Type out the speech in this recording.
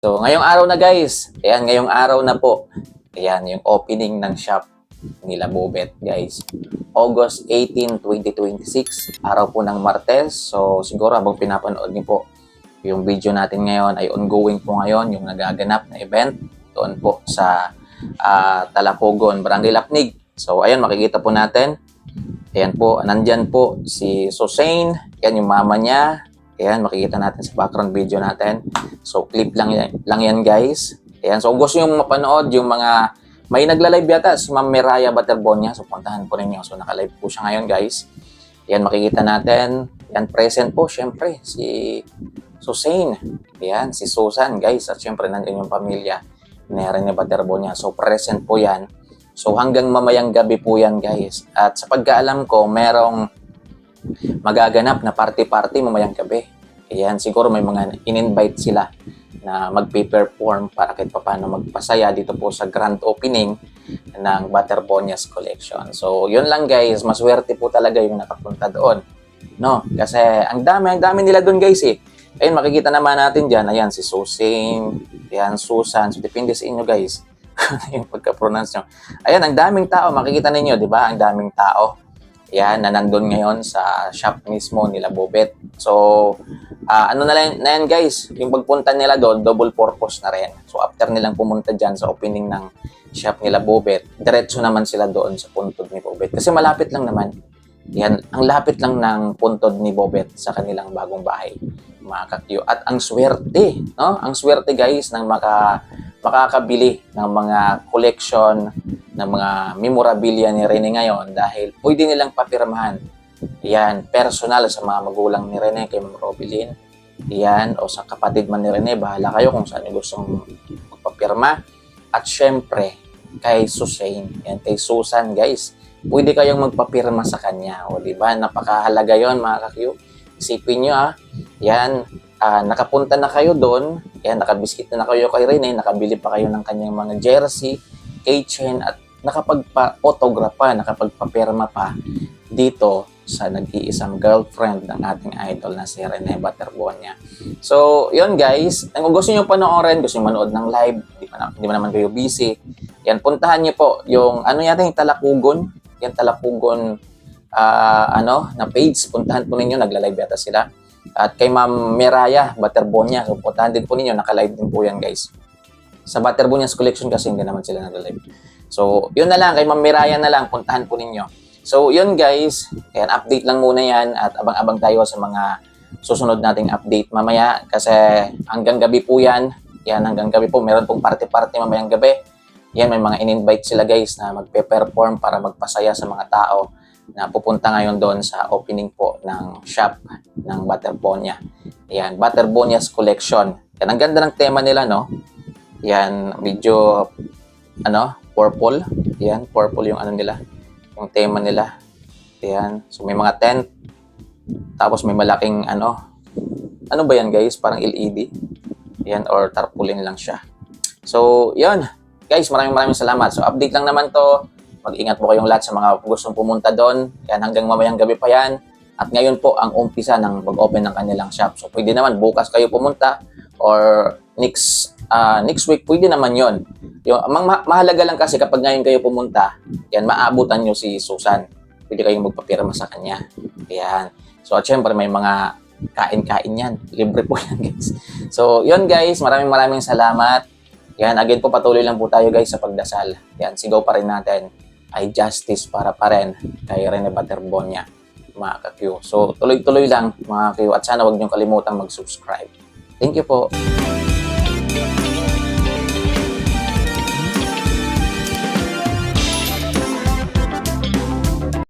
So, ngayong araw na guys, ayan, ngayong araw na po, ayan, yung opening ng shop nila Bobet guys. August 18, 2026, araw po ng Martes. So, siguro habang pinapanood niyo po yung video natin ngayon ay ongoing po ngayon yung nagaganap na event doon po sa Talapogon, Barangay Lapnig. So, ayan, makikita po natin. Ayan po, nandyan po si Susain, ayan yung mama niya. Ayan, makikita natin sa background video natin. So, clip lang yan guys. Ayan, so kung gusto nyo mapanood yung mga, may nagla-live yata si Ma'am Meraya Baterbonia. So, puntahan po ninyo. So, naka-live po siya ngayon guys. Ayan, makikita natin. Ayan, present po, syempre, si Susain. Ayan, si Susan guys. At syempre, nandun yung pamilya ni Rene Baterbonia. So, present po yan. So, hanggang mamayang gabi po yan guys. At sa pagkaalam ko, merong magaganap na party-party mamayang gabi. Ayan, siguro may mga in-invite sila na mag-perform para kahit paano magpasaya dito po sa grand opening ng Baterbonias Collection. So, yun lang guys, maswerte po talaga yung nakapunta doon. No? Kasi ang dami nila doon guys eh. Ayun, makikita naman natin dyan, ayan, si Susing, ayan, Susan, so depende sa inyo guys. Yung pagka-pronounce nyo. Ayan, ang daming tao, makikita ninyo, di ba? Ang daming tao. Yan, na nandun ngayon sa shop mismo nila Bobet. So, ano na yan guys, yung pagpunta nila doon, double purpose na rin. So, after nilang pumunta dyan sa opening ng shop nila Bobet, diretso naman sila doon sa puntod ni Bobet. Kasi malapit lang naman. Yan, ang lapit lang ng puntod ni Bobet sa kanilang bagong bahay, mga kakyo. At ang swerte, no? Ang swerte guys ng makakabili ng mga collection ng mga memorabilia ni Rene ngayon dahil pwede nilang papirmahan. Yan, personal sa mga magulang ni Rene, kay Ma'am Robilin. Yan, o sa kapatid man ni Rene, bahala kayo kung saan nyo gustong magpapirma. At syempre, kay Susain, yan, kay Susan guys, pwede kayong magpapirma sa kanya. O diba, napakahalaga yon mga kakyo. Isipin nyo yan, nakapunta na kayo doon, yan, nakabiskit na kayo kay Rene, nakabili pa kayo ng kanyang mga jersey, keychain, at nakapagpa-autograph pa, nakapagpapirma pa dito sa nag-iisang girlfriend ng ating idol na si Rene Baterbonia. So, yun guys, kung gusto nyo panoorin, gusto nyo manood ng live, hindi pa naman kayo busy, yan, puntahan nyo po yung, ano yata yung Talapogon, yan Talapogon, na page, puntahan po ninyo, nagla-live yata sila. At kay Ma'am Meraya Baterbonia, so puntahan din po ninyo, naka-live din po yan guys. Sa Baterbonias Collection kasi hindi naman sila nag-live. So, yun na lang, kay Ma'am Meraya na lang, puntahan po ninyo. So, yun guys, ayan, update lang muna yan at abang-abang tayo sa mga susunod nating update mamaya kasi hanggang gabi po yan, hanggang gabi po, meron pong party-party mamayang gabi. Yan, may mga in-invite sila guys na magpe-perform para magpasaya sa mga tao na pupunta ngayon doon sa opening po ng shop ng Baterbonia. Yan, Baterbonias Collection. Yan, ang ganda ng tema nila, no? Yan, medyo, purple. Yan, purple yung nila, yung tema nila. Yan, so may mga tent. Tapos may malaking, ano ba yan guys? Parang LED. Yan, or tarpaulin lang siya. So, yan. Guys, maraming salamat. So, update lang naman to. Mag-ingat po kayong lahat sa mga gustong pumunta doon. Yan, hanggang mamayang gabi pa yan. At ngayon po, ang umpisa ng pag-open ng kanilang shop. So, pwede naman bukas kayo pumunta or next week, pwede naman yon. Yung, mahalaga lang kasi kapag ngayon kayo pumunta, yan, maabutan nyo si Susan. Pwede kayong magpapirma sa kanya. Yan. So, at syempre, may mga kain-kain yan. Libre po yan, guys. So, yun guys, maraming salamat. Yan, again po, patuloy lang po tayo guys sa pagdasal. Yan, sigaw pa rin natin ay justice para pa rin kay Rene Baterbonia, mga ka-Q. So, tuloy-tuloy lang mga Q at sana wag niyong kalimutang mag-subscribe. Thank you po.